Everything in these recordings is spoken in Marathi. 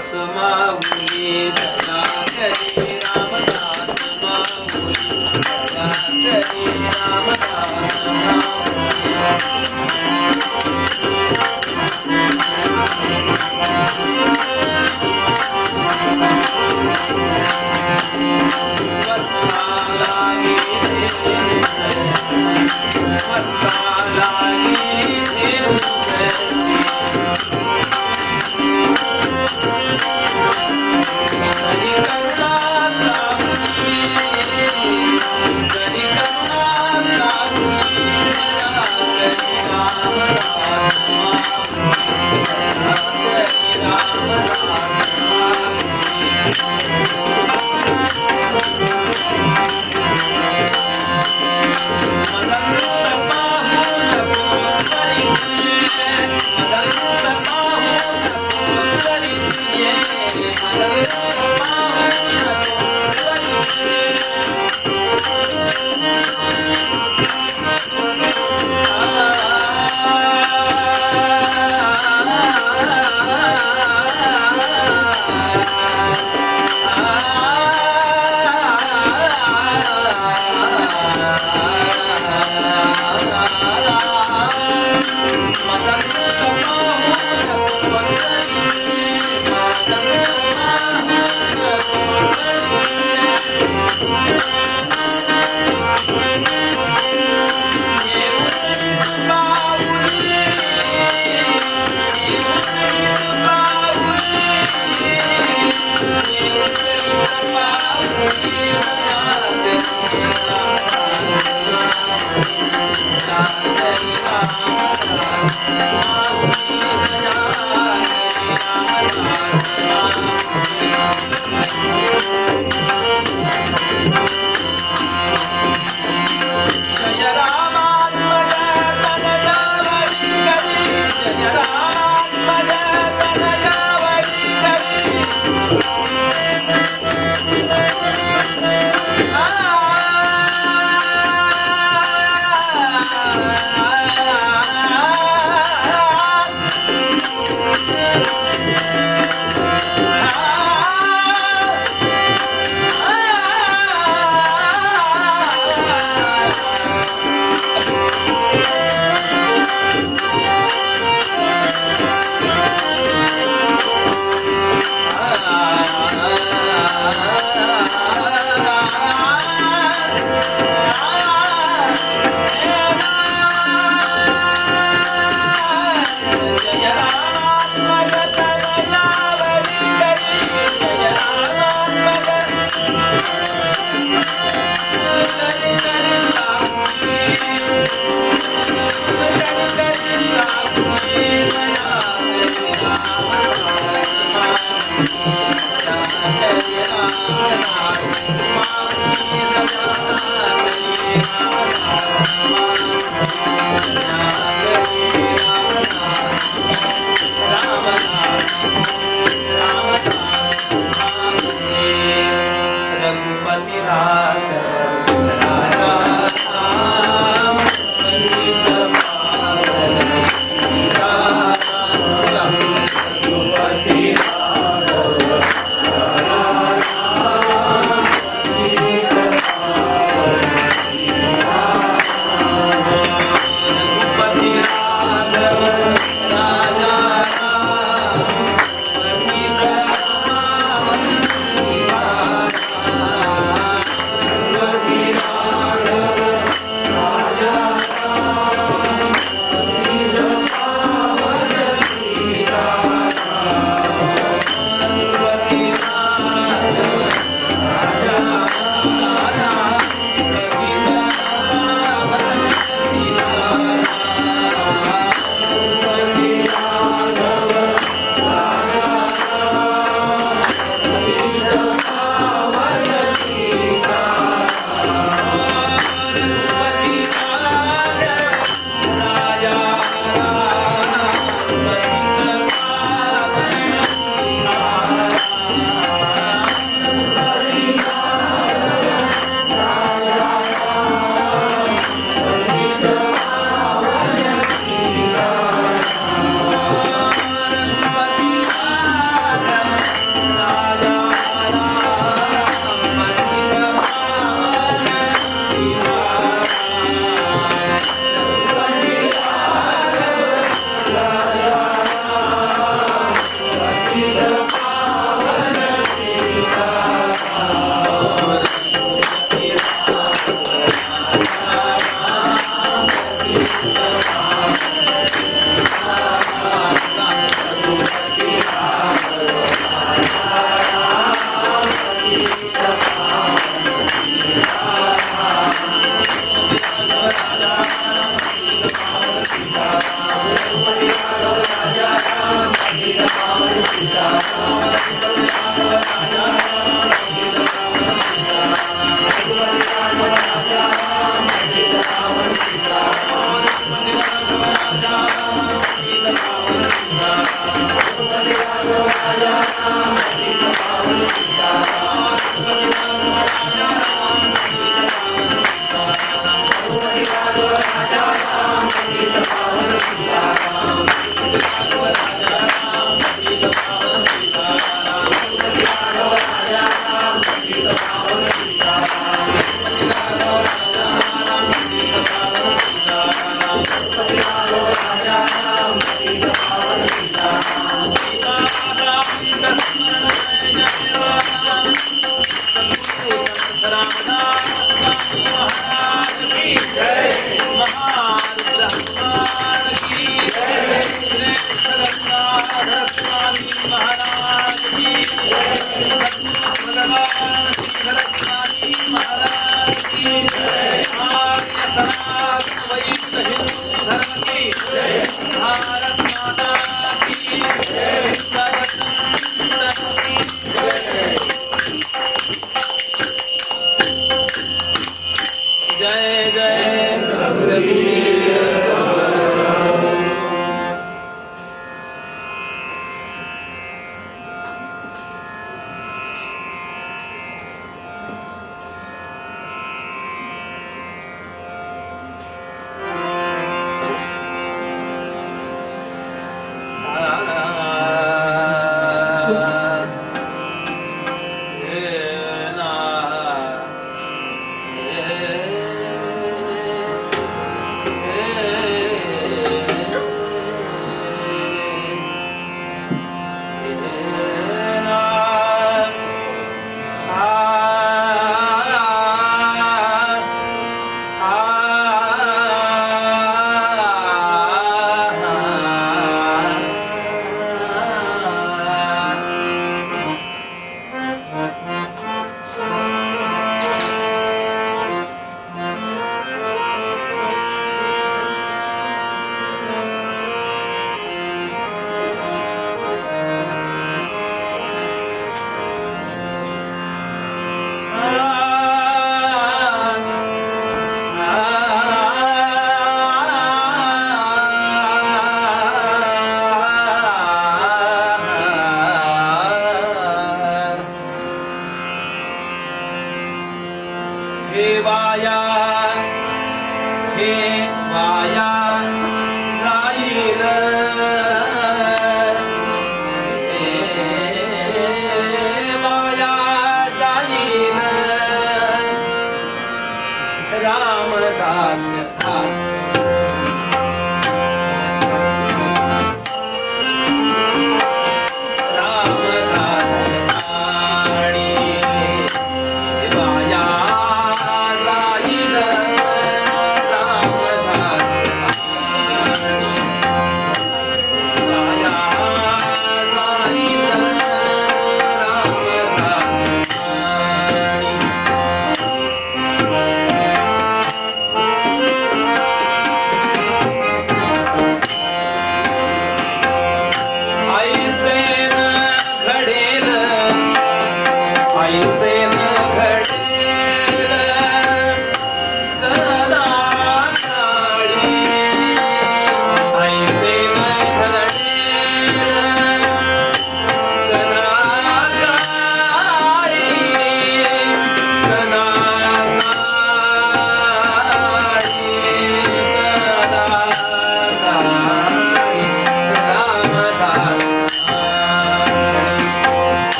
रामदास माऊली दया करे रामदास माऊली दया करे रामदास वत्सालागी जय जय रघुवीर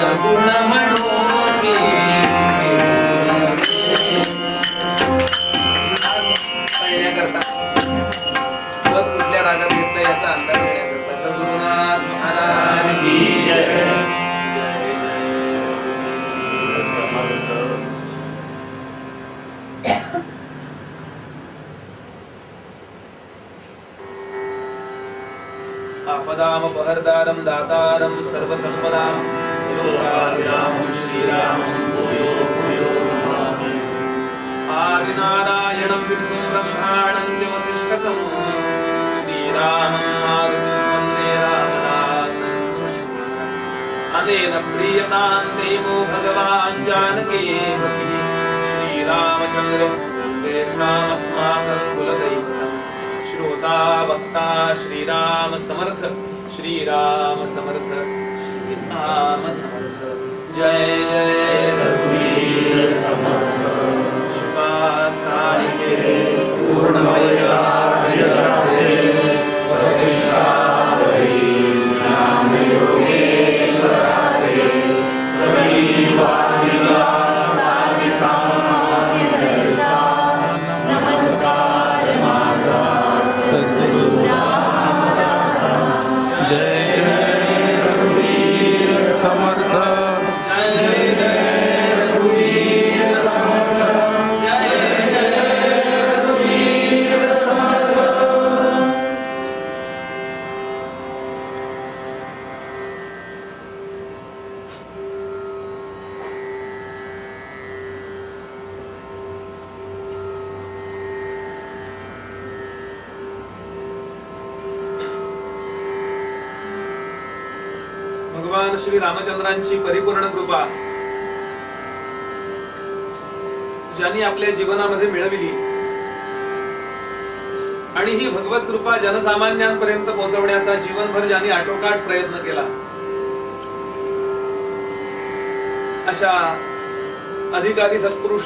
सगुण म्हणून कळण्याकरता पद कुठल्या रागात घेतलं याचा अंदाज होण्याकरता सद्गुरुनाथ महाराज की जय. आपदाम पहरदारम दातारम सर्वसंपदाम लोकाभिरामं श्रीरामं भूयो भूयो नमामि. आदिनारायणं विष्णुं ब्रह्माणं च वसिष्ठतमो श्रीरामं मारुतिं वन्दे रामदासं च श्रीरामम्. अनेन प्रीयतां देवो भगवान् जानकीपतिः श्रीरामचन्द्रो तेषामस्माकं कुलदैवतम्. श्रोता वक्ता श्रीराम समर्थ श्रीराम समर्थ श्रीराम समर्थ. जय जय रघुवीर समर्थ. शुभा साई पूर्णमय्याभिराजे वशिष्ठा वै ज्ञान योगेश्वराजे कवी वादिका साविका नमस्कार माझा समर्थ. जय जय रघुवीर समर्थ. जय जय रघुवीर समर्थ. भगवान श्री रामचंद्रांची परिपूर्ण कृपा ज्यांनी आपल्या जीवनामध्ये मिळविली आणि ही भगवत कृपा जनसामान्यांपर्यंत पोहोचवण्याचा जीवनभर ज्यांनी आटोकाट प्रयत्न केला अशा अधिकारी सत्पुरुष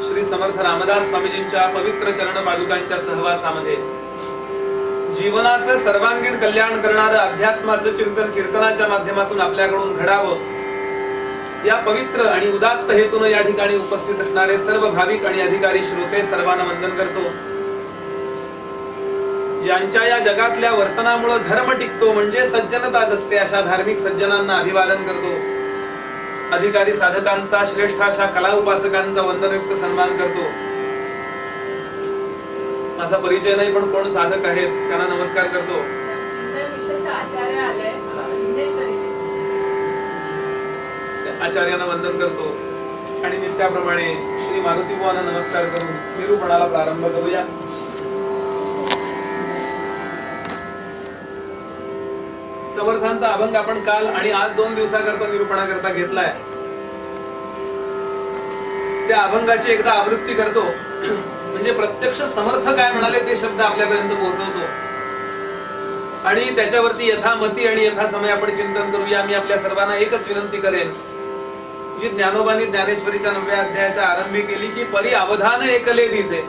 श्री समर्थ रामदास स्वामीजींच्या पवित्र चरण पादुकांच्या सहवासामध्ये जीवनाचं सर्वांगीण कल्याण करणारं अध्यात्माचं चिंतन कीर्तनाच्या माध्यमातून आपल्याकडून घडावं या पवित्र आणि उदात्त हेतून या ठिकाणी उपस्थित असणारे सर्व भाविक आणि अधिकारी श्रोते सर्वांना वंदन करतो. ज्यांच्या या जगातल्या वर्तनामुळे धर्म टिकतो म्हणजे सज्जनता जगते अशा धार्मिक सज्जनांना अभिवादन करतो. अधिकारी साधकांचा श्रेष्ठ अशा कला उपासकांचा वंदनयुक्त सन्मान करतो. माझा परिचय नाही पण कोण साधक आहेत त्यांना नमस्कार करतो. आचार्यांना वंदन करतो आणि नित्याप्रमाणे श्री मारुती बुवांना नमस्कार करून निरूपणाला प्रारंभ करूया. समर्थांचा अभंग आपण काल आणि आज 2 दिवसाकरता निरूपणाकरता घेतलाय. त्या अभंगाची एकदा आवृत्ती करतो म्हणजे प्रत्यक्ष समर्थ काय म्हणाले ते शब्द आपल्यापर्यंत पोहोचवतो आणि त्याच्यावरती यथामती आणि यथासमय आपण चिंतन करूया. मी आपल्या सर्वांना एकच विनंती करेन जी ज्ञानोबांनी ज्ञानेश्वरीच्या 9व्या अध्यायाच्या आरंभी केली की परी अवधान एकले दिसे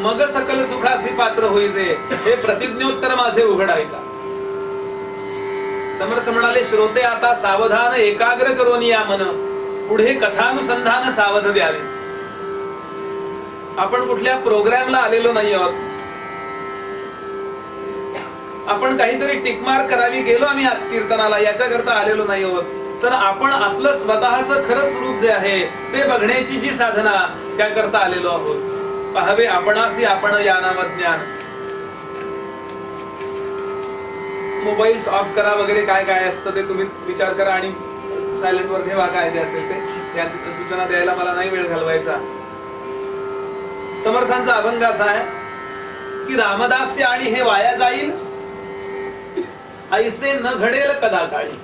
मग सकल सुखासी पात्र होईजे हे प्रतिज्ञोत्तर माझे उघड ऐका. समर्थ म्हणाले श्रोते आता सावधान एकाग्र करून या मन पुढे कथानुसंधान सावध द्यावे. आपण कुठल्या प्रोग्रामला आलेलो नाही आहोत. आपण काहीतरी टिकमार्क करावी गेलो आम्ही कीर्तनाला याच्याकरता आलेलो नाही आहोत. तर आपण आपलं स्वतःचं खरं स्वरूप जे आहे ते बघण्याची जी साधना त्याकरता आलेलो आहोत. पाहावे आपणासी आपण या नाम ज्ञान. मोबाईल्स ऑफ करा वगैरे काय काय असतं ते तुम्हीच विचार करा आणि सायलेंट वर ठेवा काय जे असेल ते. या सूचना द्यायला मला नाही वेळ घालवायचा. समर्थांचा अभंग असा आहे की रामदास्य आणि हे वाया जाईल ऐसे न घडेल कदा काळी.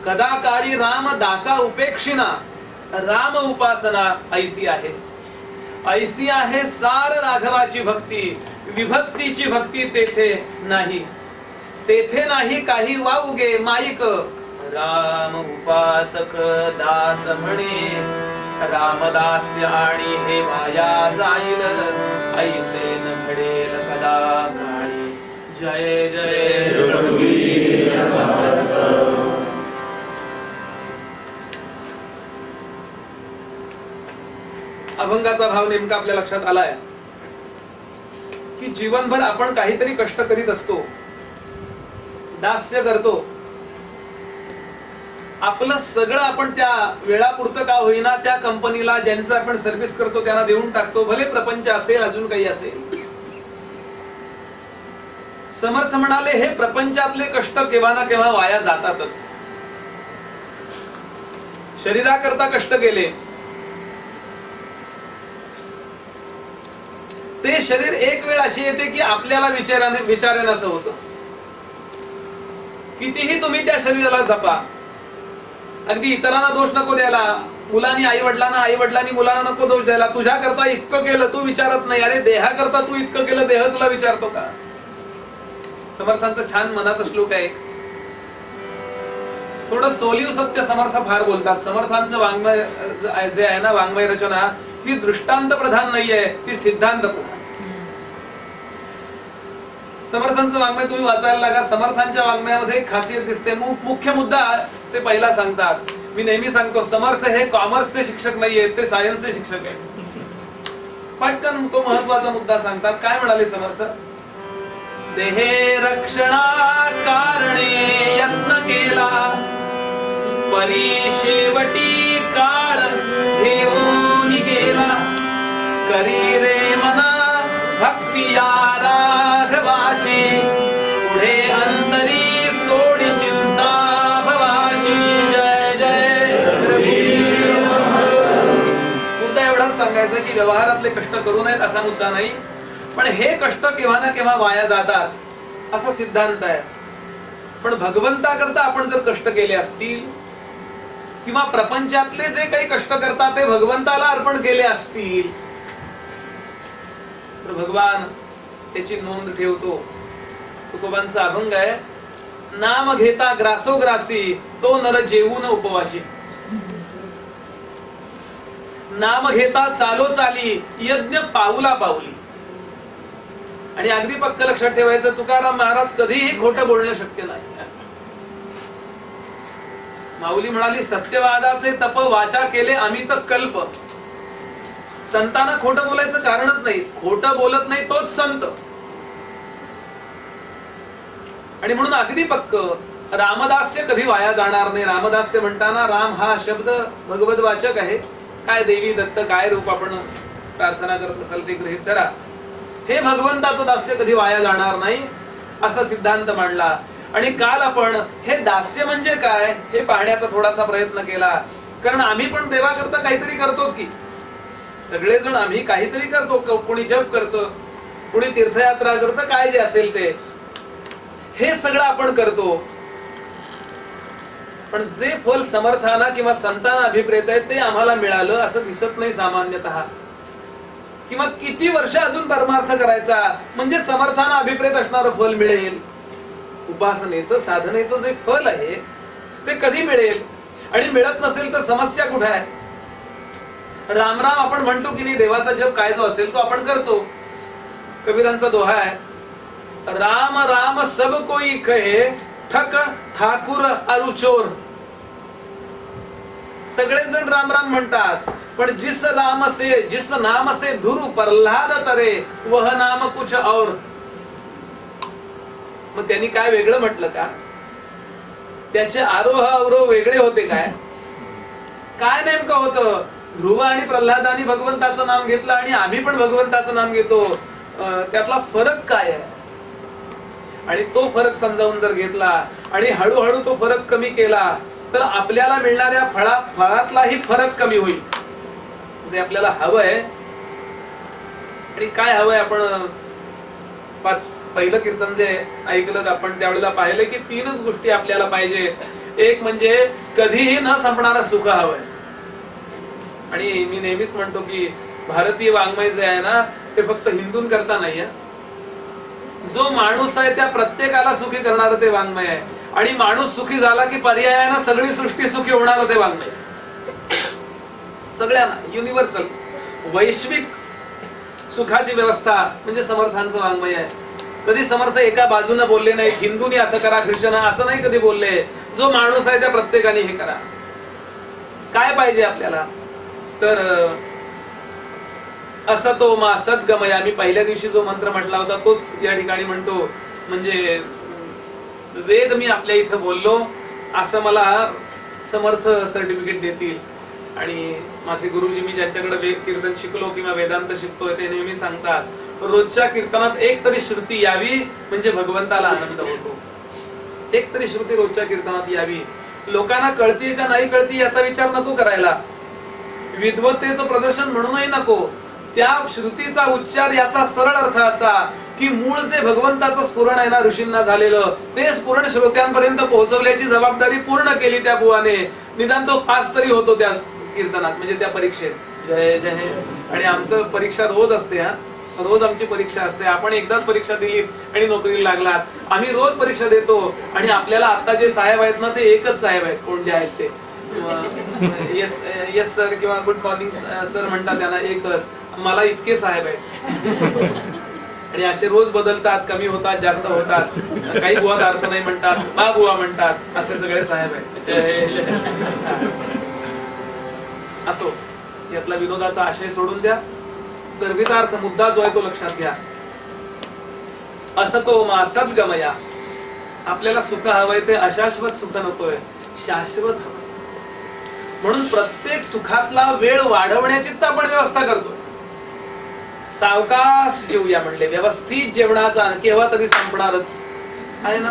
कदा काळी रामदासा उपेक्षिना राम उपासना ऐसी आहे. ऐसी आहे सार राघवाची भक्ती विभक्तीची भक्ती तेथे नाही. तेथे नाही काही वाऊगे माईक राम उपासक दास म्हणे रामदास्य आणि हे माया जाईल ऐसे न घडेल कदा काळी. जय जय रघुवीर समर्थ. अभंगाचा भाव नेमका आपल्या लक्षात आलाय की जीवनभर आपण काहीतरी कष्ट करीत असतो, दास्य करतो, आपलं सगळं आपण त्या वेळापुरतं का होईना त्या कंपनीला ज्यांचं आपण सर्व्हिस करतो त्यांना देऊन टाकतो, भले प्रपंच असेल अजून काही असेल. समर्थ म्हणाले हे प्रपंचातले कष्ट केव्हा ना केव्हा वाया जातातच. शरीराकरता कष्ट केले, ते शरीर एक वेळ अशी येते की आपल्याला विचारेन असं होतं. कितीही तुम्ही त्या शरीराला जपा, अगदी इतरांना दोष नको द्यायला, मुलांनी आई वडिलांनी मुलांना नको दोष द्यायला, तुझ्या करता इतकं केलं तू विचारत नाही, अरे देहाकरता तू इतकं केलं, देह तुला विचारतो का? समर्थांचं छान मनाचा श्लोक आहे. थोडं सोलीव सत्य समर्थ फार बोलतात. समर्थांचं वाङ्मय जे आहे ना, वाङ्मय रचना ही दृष्टांत प्रधान नाहीये, ती सिद्धांत प्रधान. समर्थांचं वाङ्मय तुम्ही वाचायला लागा. समर्थांच्या वाङ्मयामध्ये एक खासियत दिसते. मुख्य मुद्दा ते पहिला सांगतात. मी नेहमी सांगतो समर्थ हे कॉमर्सचे शिक्षक नाहीये, ते सायन्सचे शिक्षक आहेत. पटकन तो महत्वाचा मुद्दा सांगतात. काय म्हणाले समर्थ? देहे रक्षणा कारणे यत्न केला, परी शेवटी काळ घेऊन गेला. करी रे मना भक्ती या राघवाची, पुढे अंतरी सोडी चिंता भवाची. जय जय रघुवीर. मुद्दा एवढाच सांगायचा की व्यवहारातले कष्ट करू नयेत असा मुद्दा नाही, पण हे कष्ट केव्हा ना केव्हा वाया जातात असा सिद्धांत आहे. पण भगवंताकरता आपण जर कष्ट केले असतील किंवा प्रपंचातले जे काही कष्ट करतात ते भगवंताला अर्पण केले असतील तर भगवान त्याची नोंद ठेवतो. तुकोबांचा अभंग आहे, नाम घेता ग्रासोग्रासी, तो नर जेवून उपवाशी. नाम घेता चालो चाली, यज्ञ पाऊला पाऊली. आणि अगदी पक्क लक्षात ठेवायचं, तुकाराम महाराज कधीही खोटं बोलणं शक्य नाही. माऊली म्हणाली, सत्यवादाचे तप वाचा केले अमित कल्प. संतांना खोटं बोलायचं कारणच नाही, खोटं बोलत नाही तोच संत. आणि म्हणून अगदी पक्क रामदास्य कधी वाया जाणार नाही. रामदास्य म्हणताना राम हा शब्द भगवत वाचक आहे. काय देवी दत्त काय रूप आपण प्रार्थना करत असाल ते गृहीत धरा. हे भगवंताचं दास्य कधी वाया जाणार नाही असा सिद्धांत मांडला. आणि काल आपण हे दास्य म्हणजे काय हे पाहण्याचा थोडासा प्रयत्न केला. कारण आम्ही पण देवाकरता काहीतरी करतोच की. सगळेजण आम्ही काहीतरी करतो. कोणी जप करतं, कोणी तीर्थयात्रा करतं, काय जे असेल ते, हे सगळं आपण करतो. पण जे फल समर्थाना किंवा संतांना अभिप्रेत आहे ते आम्हाला मिळालं असं दिसत नाही सामान्यतः. किंवा किती वर्ष अजून परमार्थ करायचा म्हणजे समर्थाना अभिप्रेत असणारं फल मिळेल. उपासनेचं साधनेचं जे फल आहे ते कधी मिळेल? आणि मिळत नसेल तर समस्या कुठे आहे? रामराम आपण म्हणतो की नाही, देवाचा जप काय जो असेल तो आपण करतो. कबीरांचा दोहा आहे, राम राम सब कोई कहे, ठक ठाकुर अरुचोर. सगळेजण राम राम म्हणतात, पण जिस नाम से धुरु प्रल्हाद तरे, वह नाम कुछ और. मग त्यांनी काय वेगळं म्हटलं का? त्याचे आरोह अवरोह वेगळे होते काय? काय नेमकं होतं? ध्रुव आणि प्रल्हादानी भगवंताचं नाम घेतलं आणि आम्ही पण भगवंताचं नाम घेतो, त्यातला फरक काय आहे? आणि तो फरक समजावून जर घेतला आणि हळूहळू तो फरक कमी केला तर आपल्याला मिळणाऱ्या फळातलाही फरक कमी होईल. जे आपल्याला हवंय आणि काय हवंय, आपण पहिलं कीर्तन जे ऐकलं आपण त्यावेळेला पाहिलं की तीनच गोष्टी आपल्याला पाहिजे. एक म्हणजे कधीही न संपणारं सुख हवंय. आणि मी नेहमीच म्हणतो की भारतीय वाङ्मय जे आहे ना ते फक्त हिंदूंकरता नाहीये. जो माणूस आहे त्या प्रत्येकाला सुखी करणारं ते वाङ्मय आहे. आणि माणूस सुखी झाला की पर्यायानं सगळी सृष्टी सुखी होणार ते वाङ्मय. सगळ्यांना युनिव्हर्सल वैश्विक सुखाची व्यवस्था म्हणजे समर्थांचं वाङ्मय आहे. कधी समर्थ एका बाजूने बोलले नाहीत, हिंदूनी असं करा, ख्रिश्चन असं नाही कधी बोलले. जो माणूस आहे त्या प्रत्येकाने हे करा. काय पाहिजे आपल्याला? तर असतो मा सद्गमया. मी पहिल्या दिवशी जो मंत्र म्हटला होता तोच या ठिकाणी म्हणतो. म्हणजे वेद मी आपल्या इथं बोललो असं मला समर्थ सर्टिफिकेट देतील. आणि माझे गुरुजी, मी ज्यांच्याकडे वेद कीर्तन शिकलो किंवा वेदांत शिकतोय, ते नेहमी सांगतात रोजच्या कीर्तनात एक तरी श्रुती यावी म्हणजे भगवंताला आनंद होतो. एक तरी श्रुती रोजच्या कीर्तनात यावी. लोकांना कळतीये का नाही कळती याचा विचार नको करायला. विद्वत्तेचं प्रदर्शन म्हणूनही नको. त्या श्रुतीचा उच्चार याचा सरळ अर्थ असा की मूळ जे भगवंताचं स्फुरण आहे ना ऋषींना झालेलं, ते स्फुरण श्रोत्यांपर्यंत पोहोचवल्याची जबाबदारी पूर्ण केली त्या बुवाने. निदान तो पास तरी होतो त्या कीर्तनात, म्हणजे त्या परीक्षेत. जय जय. आणि आमचं परीक्षा रोज असते. रोज आमची परीक्षा असते. आपण एकदाच परीक्षा दिलीत आणि नोकरीला लागलात. आम्ही रोज परीक्षा देतो. आणि आपल्याला आता जे साहेब आहेत ना, ते एकच साहेब आहेत. कोण जे आहेत ते येस येस सर किंवा गुड मॉर्निंग सर म्हणतात त्यांना एकच. मला इतके साहेब आहेत. आणि असे रोज बदलतात, कमी होतात, जास्त होतात. काही बुवात अर्थ नाही म्हणतात, बा बुवा म्हणतात. असे सगळे साहेब आहेत. असो, यातला विनोदाचा आशय सोडून द्या. गर्भिता अर्थ मुद्दा जो आहे तो लक्षात घ्या. असतो मा सद्गमया. आपल्याला सुख हवंय ते अशाश्वत सुख नकोय, शाश्वत हवंय. म्हणून प्रत्येक सुखातला वेळ वाढवण्याची तर आपण व्यवस्था करतोय. सावकाश जेवूया म्हणले, व्यवस्थित जेवणाचा केव्हा तरी संपणारच आहे ना.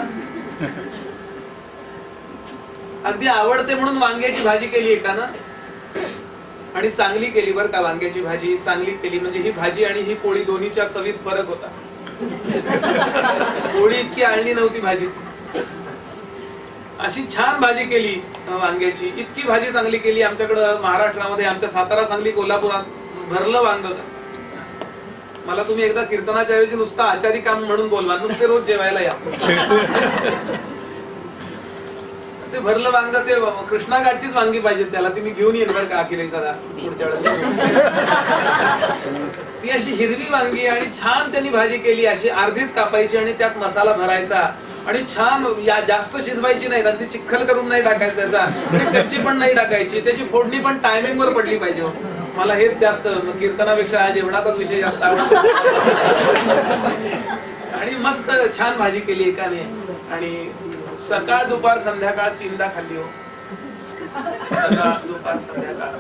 अगदी आवडते म्हणून वांग्याची भाजी केली का ना, आणि चांगली केली बरं का. वांग्याची भाजी चांगली केली म्हणजे ही भाजी आणि ही पोळी दोन्हीच्या चवीत फरक होता. पोळी इतकी आळणी नव्हती भाजी. अशी छान भाजी केली वांग्याची, इतकी भाजी चांगली केली. आमच्याकडं महाराष्ट्रामध्ये, आमच्या सातारा, सांगली, कोल्हापुरात भरलं वांग. मला तुम्ही एकदा कीर्तनाच्या ऐवजी नुसतं आचारी काम म्हणून बोलवा, नुसते रोज जेवायला या. ते भरलं वांग, ते कृष्णाघाटचीच वांगी पाहिजे त्याला, ती मी घेऊन येईन बरं का अखिलेश दादा पुढच्या वेळेला. ती अशी हिरवी वांगी आणि छान त्यांनी भाजी केली. अशी अर्धीच कापायची आणि त्यात मसाला भरायचा आणि छान जास्त शिजवायची नाही, अगदी चिखल करून नाही टाकायचं त्याचा, कच्ची पण नाही टाकायची. त्याची फोडणी पण टायमिंग वर पडली पाहिजे. मला हेच जास्त कीर्तनापेक्षा जेवणाचाच विषय जास्त आवडतो. आणि मस्त छान भाजी केली एकाने. आणि सकाळ दुपार संध्याकाळ 3दा खाल्ली हो. सकाळ दुपार संध्याकाळ.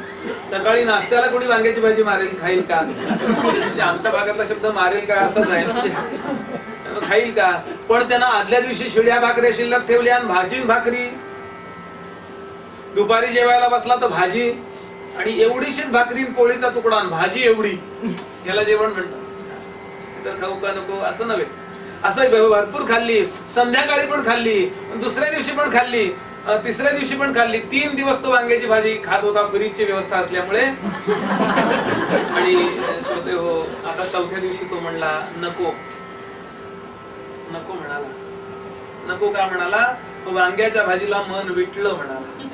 सकाळी नाश्त्याला कोणी वांग्याची भाजी मारेल खाईल का, म्हणजे आमच्या भागातला शब्द मारेल का असाच आहे. खाईल का. पण त्यांना आदल्या दिवशी शिळ्या भाकऱ्या शिल्लक ठेवल्या आणि भाजी भाकरी. दुपारी जेवायला बसला तर भाजी आणि एवढीशीच भाकरी पोळीचा तुकडा आणि भाजी एवढी, याला जेवण म्हणतात. तर खाऊ का नको असं नव्हे. असं भरपूर खाल्ली. संध्याकाळी पण खाल्ली, दुसऱ्या दिवशी पण खाल्ली, तिसऱ्या दिवशी पण खाल्ली. 3 दिवस तो वांग्याची भाजी खात होता, फ्रीजची व्यवस्था असल्यामुळे. आणि श्रोते हो, आता 4थ्या दिवशी तो म्हणला नको. नको म्हणाला. नको का म्हणाला, वांग्याच्या भाजीला मन विटलं म्हणाला.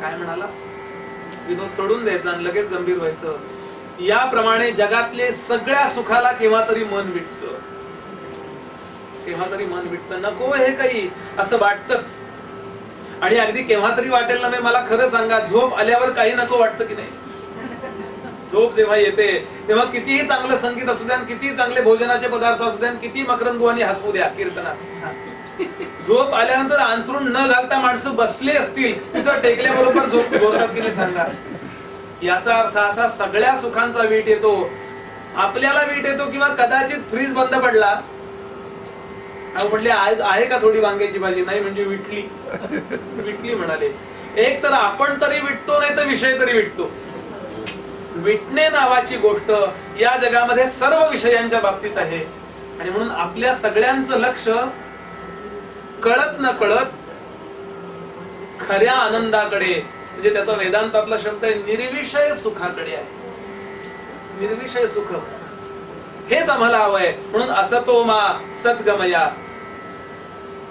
काय म्हणाला, विनोद सोडून द्यायचा आणि लगेच गंभीर व्हायचं. याप्रमाणे जगातले सगळ्या सुखाला केव्हा तरी मन विटतं. केव्हा तरी मन विटतं. नको हे काही असं वाटतच. आणि अगदी केव्हा तरी वाटेल ना. मला खरं सांगा, झोप आल्यावर काही नको वाटतं की नाही. झोप जेव्हा येते तेव्हा कितीही चांगलं संगीत असू द्या, कितीही चांगले भोजनाचे पदार्थ असू द्या, किती मकरंद बुवांनी हसू द्या कीर्तनात, झोप आल्यानंतर अंथरूण न घालता माणसं बसले असतील तिथं टेकल्याबरोबर झोप बोलतात की नाही सांगा. याचा अर्थ असा, सगळ्या सुखांचा वीट येतो. आपल्याला वीट येतो किंवा कदाचित फ्रीज बंद पडला, म्हटले आहे का थोडी वांग्याची भाजी, नाही म्हणजे विटली. विटली म्हणाले. एक तर आपण तरी विटतो, नाही तर विषय तरी विटतो. विटणे नावाची गोष्ट या जगामध्ये सर्व विषयांच्या बाबतीत आहे. आणि म्हणून आपल्या सगळ्यांचं लक्ष कळत न कळत खऱ्या आनंदाकडे, म्हणजे त्याचा वेदांतातला शब्द आहे निर्विषय सुखाकडे आहे. निर्विषय सुख हेच आम्हाला हवंय. म्हणून असतो मा सद्गमया.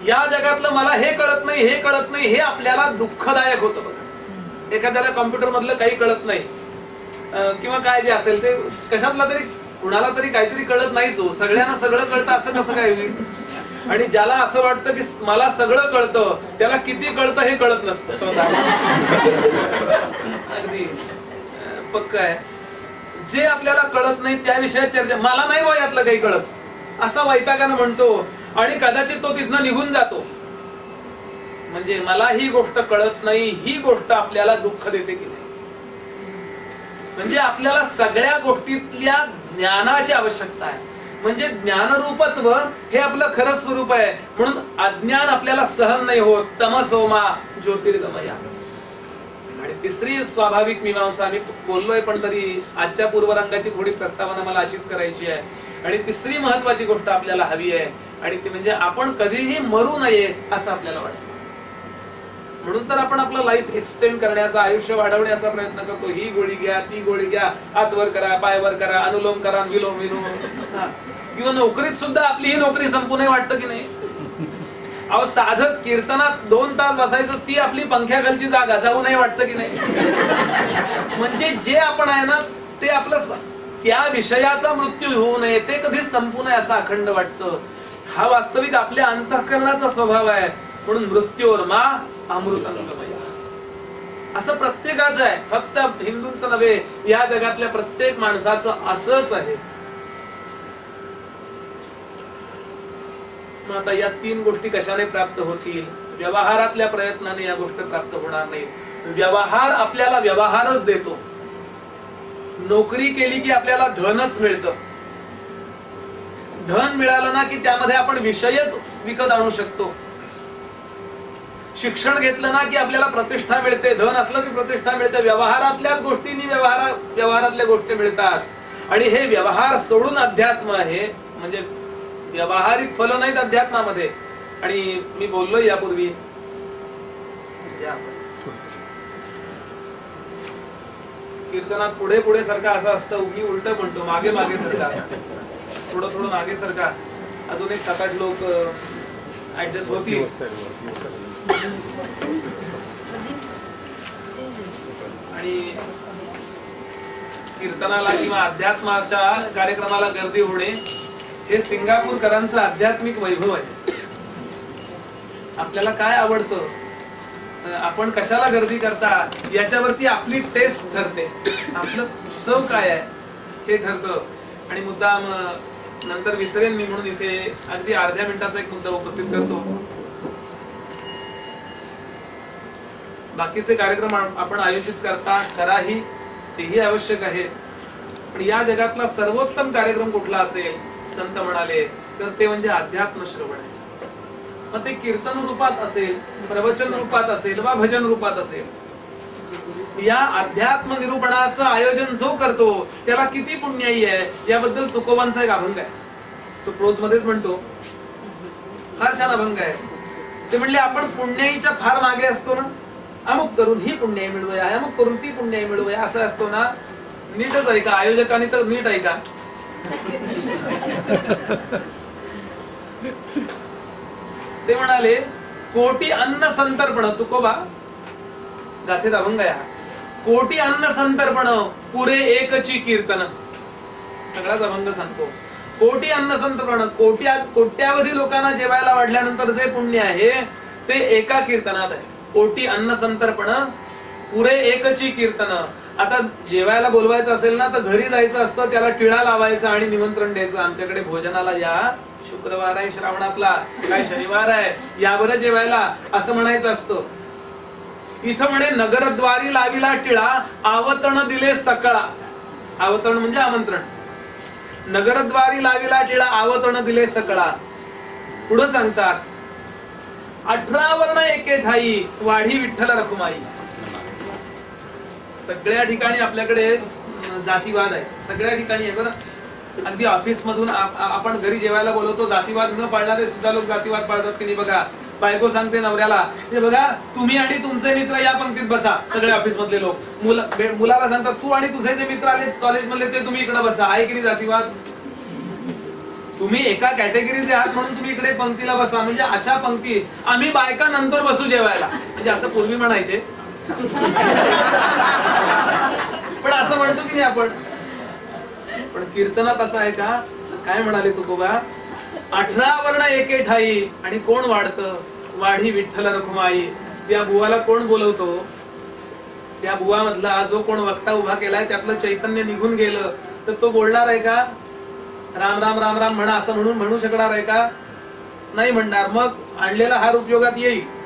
या जगातलं मला हे कळत नाही, हे कळत नाही, हे आपल्याला दुःखदायक होतं बघा. एखाद्याला कॉम्प्युटर मधलं काही कळत नाही किंवा काय जे असेल ते, कशातला तरी कुणाला तरी काहीतरी कळत नाहीच हो. सगळ्यांना सगळं कळतं असं कसं काय होईल. आणि ज्याला असं वाटतं की मला सगळं कळतं, त्याला किती कळतं हे कळत नसतं स्वतः. अगदी पक्क आहे. जे आपल्याला कळत नाही त्या विषयात चर्चा, मला नाही बा यातलं काही कळत, असा वैतागानं म्हणतो आणि कदाचित तो तिथनं निघून जातो. म्हणजे मला ही गोष्ट कळत नाही, ही गोष्ट आपल्याला दुःख देते की नाही. म्हणजे आपल्याला सगळ्या गोष्टीतल्या ज्ञानाची आवश्यकता आहे. म्हणजे ज्ञानरूपत्व हे आपलं खरं स्वरूप आहे. म्हणून अज्ञान आपल्याला सहन नाही होत. तमसोमा ज्योतिर्गमया. आणि तिसरी स्वाभाविक मीमांसा, मी बोललोय पण तरी आजच्या पूर्वरंगाची थोडी प्रस्तावना मला अशीच करायची आहे. आणि तिसरी महत्वाची गोष्ट आपल्याला हवी आहे, आणि ती म्हणजे आपण कधीही मरू नये असं आपल्याला वाटतं. म्हणून तर आपण आपलं लाईफ एक्सटेंड करण्याचा, आयुष्य वाढवण्याचा प्रयत्न करतो. ही गोळी घ्या, ती गोळी घ्या, हात वर करा, पाय वर करा, अनुलोम करा, विलोम विलोम. किंवा नोकरीत सुद्धा आपली ही नोकरी संपू नये वाटतं की नाही. अहो साधक कीर्तनात 2 तास बसायचं, ती आपली पंख्याखालची जागा जाऊ नये वाटतं की नाही. म्हणजे जे आपण आहे ना ते आपलं, त्या विषयाचा मृत्यू होऊ नये, ते कधीच संपू नये असं अखंड वाटतं. हा वास्तविक आपल्या अंतःकरणाचा स्वभाव आहे. म्हणून मृत्योर्मा अमृतंगमया असं प्रत्येकाचं आहे. फक्त हिंदूंचं नव्हे, या जगातल्या प्रत्येक माणसाचं असंच आहे. मग आता या 3 गोष्टी कशाने प्राप्त होतील? व्यवहारातल्या प्रयत्नाने या गोष्टी प्राप्त होणार नाहीत. व्यवहार आपल्याला व्यवहारच देतो. नोकरी केली की आपल्याला धनच मिळतं. धन मिळालं ना की त्यामध्ये आपण विषयच विकत आणू शकतो. शिक्षण घेतलं ना की आपल्याला प्रतिष्ठा मिळते. धन असलं की प्रतिष्ठा मिळते. व्यवहारातल्याच गोष्टींनी व्यवहारातल्या गोष्टी मिळतात. आणि हे व्यवहार सोडून अध्यात्म आहे. म्हणजे व्यवहारिक फल नाहीत अध्यात्मामध्ये. आणि मी बोललोय यापूर्वी, कीर्तनात पुढे पुढे सरका असं असतं, मी उलट म्हणतो मागे मागे सरका, थोडं थोडं मागे सरका. अजून एक 7-8 लोक ऍडजस्ट होतील. आणि कीर्तनाला किंवा अध्यात्माच्या कार्यक्रमाला गर्दी होणे हे सिंगापूरकरांचं आध्यात्मिक वैभव आहे. आपल्याला काय आवडतं, आपण कशाला गर्दी करता याच्यावरती आपली टेस्ट ठरते. आपलं चव काय आहे हे ठरतं. आणि मुद्दाम नंतर विसरेन मी म्हणून इथे अगदी अर्ध्या मिनिटाचा एक मुद्दा उपस्थित करतो. बाकीचे कार्यक्रम आपण आयोजित कराही, तेही आवश्यक आहे. पण या जगातला सर्वोत्तम कार्यक्रम कुठला असेल, संत म्हणाले तर ते म्हणजे अध्यात्म श्रवण आहे. मग ते कीर्तन रूपात असेल, प्रवचन रूपात असेल वा भजन रूपात असेल, या अध्यात्म निरूपणाचं आयोजन जो करतो त्याला किती पुण्याई आहे याबद्दल तुकोबांचा एक अभंग आहे. तो प्रोज मध्येच म्हणतो, फार छान अभंग आहे. ते म्हणले आपण पुण्याईच्या फार मागे असतो ना, अमुक करून ही पुण्याई मिळवूया, अमुक करून ती पुण्याई मिळवूया असं असतो ना. नीटच ऐका, आयोजकांनी तर नीट ऐका. ते म्हणाले कोटी अन्न संतर्पण, तुकोबा गाथेत अभंग आहे. कोटी अन्न संतर्पण पुरे एकची कीर्तन. सगळाच अभंग सांगतो. कोटी अन्न संतर्पण, कोट्यावधी लोकांना जेवायला वाढल्यानंतर जे पुण्य आहे ते एका कीर्तनात आहे. कोटी अन्न संतर्पण पुरे एकची कीर्तन. आता जेवायला बोलवायचं असेल ना तर घरी जायचं असतं, त्याला टिळा लावायचा आणि निमंत्रण द्यायचं, आमच्याकडे भोजनाला या, शुक्रवार आहे श्रावणातला, काय शनिवार आहे, या बरं जेवायला असं म्हणायचं असतं. इथं म्हणे नगरद्वारी लाविला टिळा, आवतण दिले सकळा. आवतण म्हणजे आमंत्रण. नगरद्वारी लाविला टिळा, आवतण दिले सकळा. पुढं सांगतात 18 वर्ण एके ठाई, वाढी विठ्ठल रखुमाई. सगळ्या ठिकाणी आपल्याकडे जातीवाद आहे, सगळ्या ठिकाणी आहे बरं. अगदी ऑफिस मधून आपण घरी जेवायला बोलवतो, जातीवाद न पाळणारे सुद्धा लोक जातीवाद पाळतात की नाही बघा. बायको सांगते नवऱ्याला, हे बघा तुम्ही आणि तुमचे मित्र या पंक्तीत बसा. सगळे ऑफिस मधले लोक मुलाला सांगतात, तू आणि तुझे जे मित्र आले कॉलेज मधले ते तुम्ही इकडे बसा. आहे की नाही जातीवाद? तुम्ही एका कॅटेगरीचे आहात म्हणून तुम्ही इकडे पंक्तीला बसा. म्हणजे अशा पंक्ती आम्ही बायका नंतर बसू जेवायला, म्हणजे असं पूर्वी म्हणायचे. पण असं म्हणतो की नाही आपण. पण कीर्तनात असं आहे का? काय म्हणाले तुकोबा? 18 वर्ण एके ठाई. आणि कोण वाढतं? वाढी विठ्ठल रखुमाई. या बुवाला कोण बोलवतो? त्या बुवा मधला जो कोण वक्ता उभा केलाय त्यातलं चैतन्य निघून गेलं तर तो बोलणार आहे का? राम राम राम राम म्हणा असं म्हणू शकणार आहे का? नाही म्हणणार. मग आणलेला हार उपयोगात येईल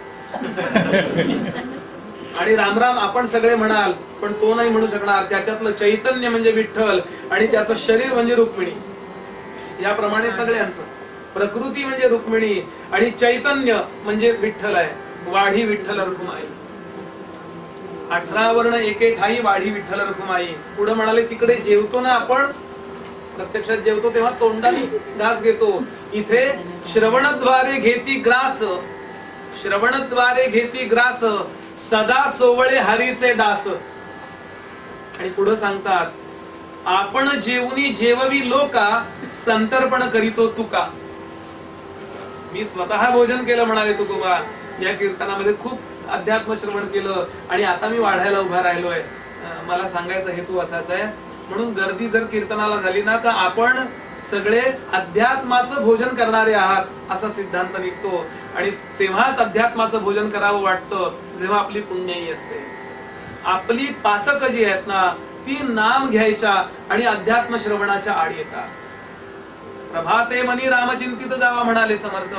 आणि रामराम आपण सगळे म्हणाल पण तो नाही म्हणू शकणार. त्याच्यातलं चैतन्य म्हणजे विठ्ठल आणि त्याचं शरीर म्हणजे रुक्मिणी. याप्रमाणे सगळ्यांचं प्रकृती म्हणजे रुक्मिणी आणि चैतन्य म्हणजे विठ्ठल आहे. वाढी विठ्ठल रखुमाई, 18 वर्ण एके ठाई वाढी विठ्ठल रखुमाई. पुढे म्हणाले तिकडे जेवतो ना आपण, प्रत्यक्षात जेवतो तेव्हा तोंडाने घास घेतो. इथे श्रवणद्वारे घेती ग्रास, श्रवणद्वारे घेती ग्रास, सदा सोवळे हरीचे दास. आणि पुढे सांगतात आपण जेवणी जेववी लोका, संतर्पण करीतो तुका. मी स्वतः भोजन केलं म्हणाले तुकोबा. या कीर्तनामध्ये खूप अध्यात्म श्रवण केलं आणि आता मी वाढायला उभा राहिलोय. मला सांगायचा हेतू असाच आहे. म्हणून गर्दी जर कीर्तनाला झाली ना तर आपण सगळे अध्यात्माचं भोजन करणारे आहात असा सिद्धांत निघतो. आणि तेव्हाच अध्यात्माचं भोजन करावं वाटतं जेव्हा आपली पुण्याई असते. आपली पातक जी आहेत ना ती नाम घ्यायच्या आणि अध्यात्म श्रवणाच्या आड येतात. प्रभाते मनी रामचिंतित जावा म्हणाले समर्थ.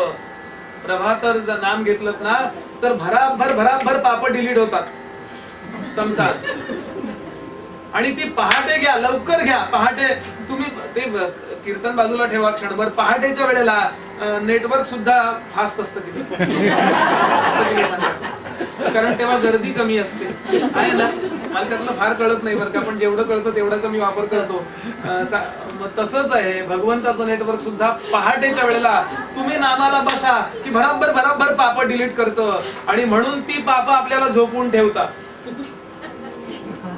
प्रभातर जर नाम घेतलं ना तर भराभर पाप डिलीट होतात, संपतात. आणि ती पहाटे घ्या, लवकर घ्या. पहाटे तुम्ही ते कीर्तन बाजूला ठेवा क्षणभर. पहाटेच्या वेळेला नेटवर्क सुद्धा फास्ट असतं कारण तेव्हा गर्दी कमी असते आहे ना. मला त्यातलं फार कळत नाही बरं का, पण जेवढं कळतं तेवढाचा मी वापर करतो. तसंच आहे भगवंताचं नेटवर्क सुद्धा पहाटेच्या वेळेला तुम्ही नामाला बसा की भराभर पाप डिलीट करतं. आणि म्हणून ती पाप आपल्याला झोपून ठेवतात.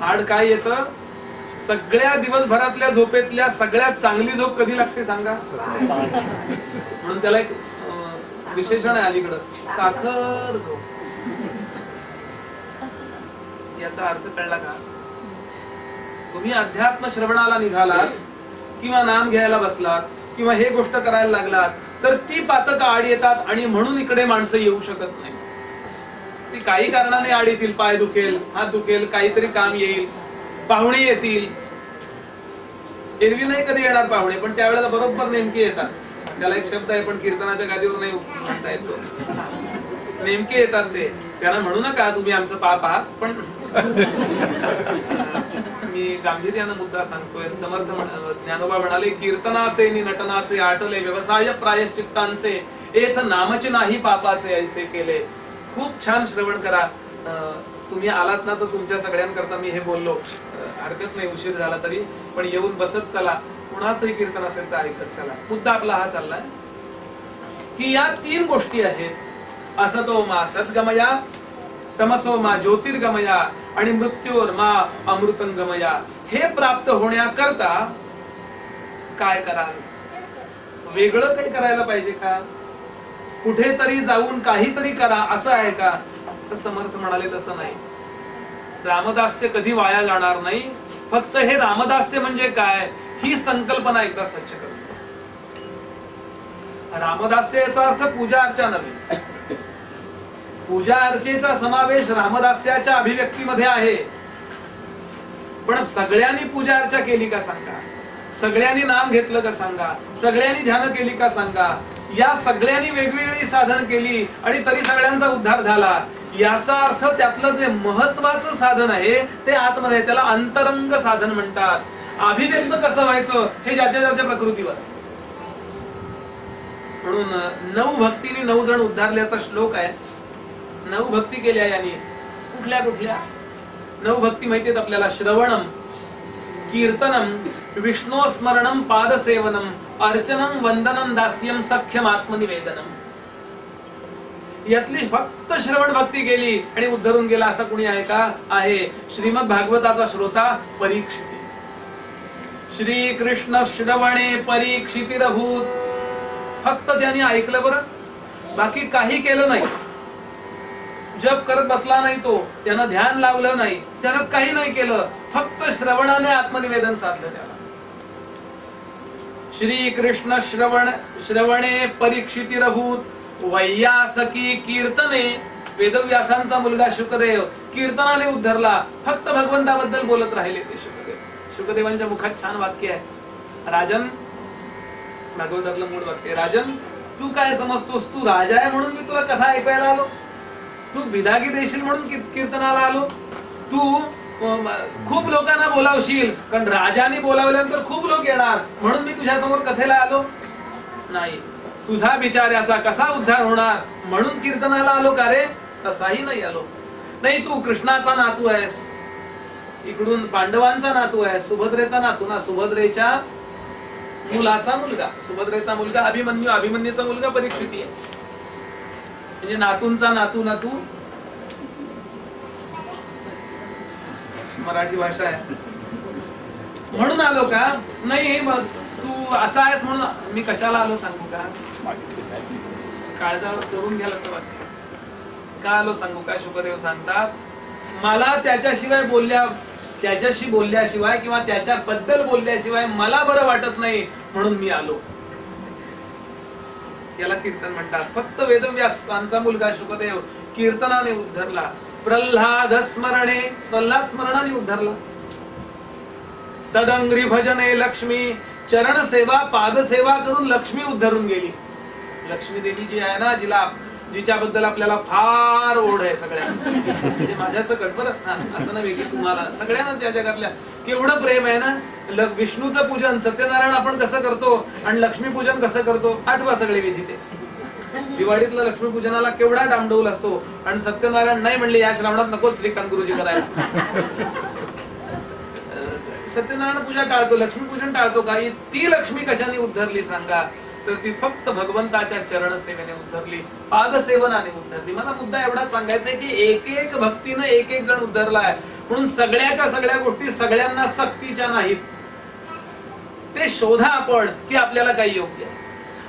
आड काय येतं? सगळ्या दिवसभरातल्या झोपेतल्या सगळ्यात चांगली झोप कधी लागते सांगा? म्हणून त्याला एक विशेषण आहे अलीकडं, साखर झोप. याचा अर्थ कळला का? तुम्ही अध्यात्म श्रवणाला निघालात किंवा नाम घ्यायला बसलात किंवा हे गोष्ट करायला लागलात तर ती पातक आड येतात आणि म्हणून इकडे माणसं येऊ शकत नाही. ती काही कारणाने आड येतील. पाय दुखेल, हात दुखेल, काहीतरी काम येईल, पाहुणे येतील. एरवी नाही कधी येणार पाहुणे, पण त्यावेळेला बरोबर नेमके येतात. त्याला एक शब्द आहे पण कीर्तनाच्या गादीवर नाही म्हणता येतो. नेमके येतात ते. त्यांना म्हणू नका तुम्ही आमचं पाप आहात, पण मी गांभीर्यानं मुद्दा सांगतोय. समर्थ ज्ञानोबा म्हणाले कीर्तनाचे नि नटनाचे आटले व्यवसाय प्रायश्चित्तांचे, एथ नामच नाही पापाचे ऐसे केले. खूप छान श्रवण करा. तुम्ही आलात ना तर तुमच्या सगळ्यांकरता मी हे बोललो. हरकत नाही उशीर झाला तरी, पण येऊन बसत चला. कुणाचंही कीर्तन असेल तर ऐकत चला. मुद्दा आपला हा चाललाय की या 3 गोष्टी आहेत. असतो मा सद्गमया, तमसो मा ज्योतिर्गमया आणि मृत्योर्मा अमृतंगमया. हे प्राप्त होण्याकरता काय करावे? वेगळं काही करायला पाहिजे का? कुठेतरी जाऊन काहीतरी करा असं आहे का? तर समर्थ म्हणाले तसं नाही. रामदास्य कधी वाया जाणार नाही. फक्त हे रामदास्य म्हणजे काय ही संकल्पना एकदा स्वच्छ करतो. रामदास्य याचा अर्थ पूजा अर्चा नव्हे. पूजा अर्चेचा समावेश रामदास्याच्या अभिव्यक्तीमध्ये आहे. पण सगळ्यांनी पूजा अर्चा केली का सांगा? सगळ्यांनी नाम घेतलं का सांगा? सगळ्यांनी ध्यान केली का सांगा? या सगळ्यांनी वेगवेगळी साधन केली आणि तरी सगळ्यांचा उद्धार झाला. याचा अर्थ त्यातलं जे महत्वाचं साधन आहे ते आतमध्ये, त्याला अंतरंग साधन म्हणतात. अभिव्यक्त कसं व्हायचं हे ज्याच्या प्रकृतीवर. म्हणून 9 भक्तीने 9 जण उद्धारल्याचा श्लोक आहे. 9 भक्ती केल्या यांनी. कुठल्या कुठल्या 9 भक्ती माहितीत आपल्याला? श्रवणम, कीर्तनम, विष्णु स्मरणम, पादसेवनम, अर्चनम, वंदनम, दास्यम, सख्यम, आत्मनिवेदनम. यातली फक्त श्रवण भक्ती केली आणि उद्धरून गेला असा कुणी आहे का? आहे. श्रीमद भागवताचा श्रोता परीक्षित. श्री कृष्ण श्रवणे परीक्षितिरभूत. फक्त त्यांनी ऐकलं बरं, बाकी काही केलं नाही. जप करत बसला नाही तो, त्यानं ध्यान लावलं नाही, त्यानं काही नाही केलं. फक्त श्रवणाने आत्मनिवेदन साधलं त्याला. श्री कृष्ण श्रवणे परीक्षितिरभूत वैयासकी कीर्तने वेदव्यासांचा मुलगा शुकदेव कीर्तनाने उद्धरला, फक्त भगवंताबद्दल बोलत राहिले ते शुकदेव. शुकदेवांच्या मुखात छान वाक्य आहे, राजन, भागवतातलं मूळ वाक्य, राजन तू काय समजतोस, तू राजा आहे म्हणून मी तुला कथा ऐकायला आलो, तू बिदागी देशील म्हणून कीर्तनाला आलो, तू खूप लोकांना बोलावशील कारण राजाने बोलावल्यानंतर खूप लोक येणार म्हणून मी तुझ्या समोर कथेला आलो नाही, तुझा बिचाऱ्याचा कसा उद्धार होणार म्हणून कीर्तनाला आलो का रे, तसाही नाही आलो. नाही, तू कृष्णाचा नातू आहेस, इकडून पांडवांचा नातू आहेस, सुभद्रेचा नातू ना, सुभद्रेच्या मुलाचा मुलगा, सुभद्रेचा मुलगा अभिमन्यू, अभिमन्यूचा मुलगा परीक्षिती आहे, म्हणजे नातूंचा नातू नातू मराठी भाषा आहे. म्हणून आलो का, नाही मग तू असा आहेस म्हणून मी कशाला आलो सांगू का, काळजावर करून घ्याल असं वाटतं. का आलो सांगू का, शुकदेव सांगतात, मला त्याच्याशी बोलल्याशिवाय किंवा त्याच्याबद्दल बोलल्याशिवाय मला बरं वाटत नाही म्हणून मी आलो. याला कीर्तन म्हणतात. फक्त वेदव्यासांचा मुलगा शुकदेव कीर्तनाने उद्धरला, प्रल्हाद स्मरणे, प्रल्हाद स्मरणाने उद्धरला. तदंग्री भजने लक्ष्मी, चरण सेवा पादसेवा करून लक्ष्मी उद्धरून गेली. लक्ष्मी देवी जी आहे ना, जिच्याबद्दल आपल्याला फार ओढ आहे सगळ्यांना, म्हणजे माझ्या सकट बरं असं नव्हे की तुम्हाला, सगळ्यांना त्या जगातल्या केवढं प्रेम आहे ना. विष्णूचं पूजन सत्यनारायण आपण कसं करतो आणि लक्ष्मी पूजन कसं करतो आठवा सगळे विधी ते. दिवाळीतलं लक्ष्मी पूजनाला केवढा डामडौल असतो आणि सत्यनारायण नाही म्हणले या श्रावणात नको श्रीकांत गुरुजी करायला. सत्यनारायण पूजा टाळतो, लक्ष्मी पूजन टाळतो का. ती लक्ष्मी कशाने उद्धरली सांगा, तर ती फक्त भगवंताच्या चरण सेवेने उद्धरली, पादसेवनाने उद्धरली. मला मुद्दा एवढा सांगायचा आहे की एक एक भक्तीनं एक एक जण उद्धरलाय म्हणून सगळ्याच्या सगळ्या गोष्टी सगळ्यांना सक्तीच्या नाहीत. ते शोधा आपण की आपल्याला काय योग्य आहे,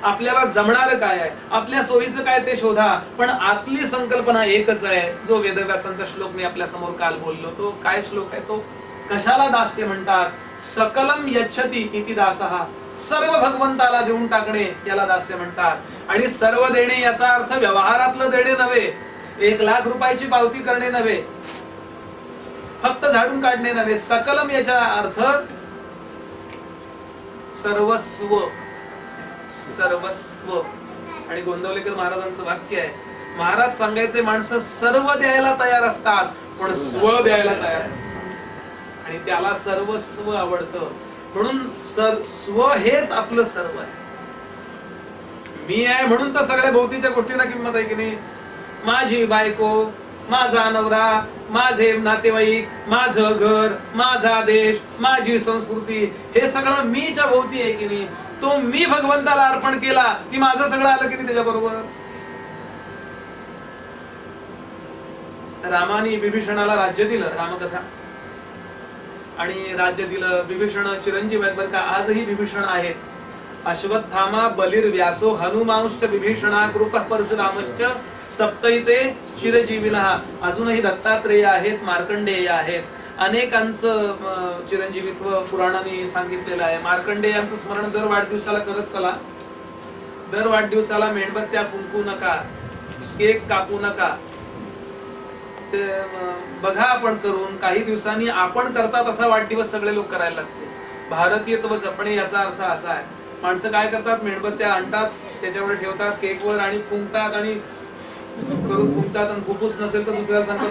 आपल्याला जमणार काय आहे, आपल्या सोयीचं काय ते शोधा. पण आतली संकल्पना एकच आहे, जो वेदव्यासांचा श्लोक मी आपल्या समोर काल बोललो. तो काय श्लोक आहे तो, कशाला दास्य म्हणतात, सकलम यच्छति इति दासः, सर्व भगवंताला देऊन टाकणे याला दास्य म्हणतात. आणि सर्व देणे याचा अर्थ व्यवहारातलं देणे नव्हे, 1,00,000 रुपयाची पावती करणे नव्हे, फक्त झाडून काढणे नव्हे. सकलम याचा अर्थ सर्वस्व, सर्वस्व. आणि गोंदवलेकर महाराजांचं वाक्य आहे, महाराज सांगायचे माणसं सर्व द्यायला तयार असतात पण स्व द्यायला तयार असतात, आणि त्याला सर्वस्व आवडतं. म्हणून स्व हेच आपलं सर्व आहे. मी आहे म्हणून तर सगळ्या भोवतीच्या गोष्टींना किंमत आहे की नाही. माझी बायको, माझा नवरा, माझे नातेवाईक, माझं घर, माझा देश, माझी संस्कृती, हे सगळं मीच्या भोवती आहे की नाही. तो मी भगवंताला अर्पण केला की माझं सगळं आलं की नाही त्याच्याबरोबर. रामाने विभीषणाला राज्य दिलं, रामकथा, आणि राज्य दिलं. विभीषण चिरंजीव आहेत बरं का, आजही विभीषण आहेत. अश्वत्थामा बलिर व्यासो हनुमांश्च विभीषणा कृपः परशुरामश्च सप्तैते चिरजीविनः. अजूनही दत्तात्रेय आहेत, मार्कंडेय आहेत. अनेकांचं चिरंजीवित्व पुराणाने सांगितलेलं आहे. मार्कंडेयांचं स्मरण दर वाढदिवसाला करत चला. दर वाढदिवसाला मेणबत्त्या फुंकू नका, केक कापू नका. ते बघा आपण करून, काही दिवसांनी आपण करतात असा वाढदिवस सगळे लोक करायला लागते. भारतीयत्व जपणे याचा अर्थ असा आहे. माणसं काय करतात, मेणबत्त्या आणतात, त्याच्यावर ठेवतात केकवर आणि फुंकतात, आणि करून फुंकतात, आणि फुफ्फुस नसेल तर दुसऱ्याला सांगतात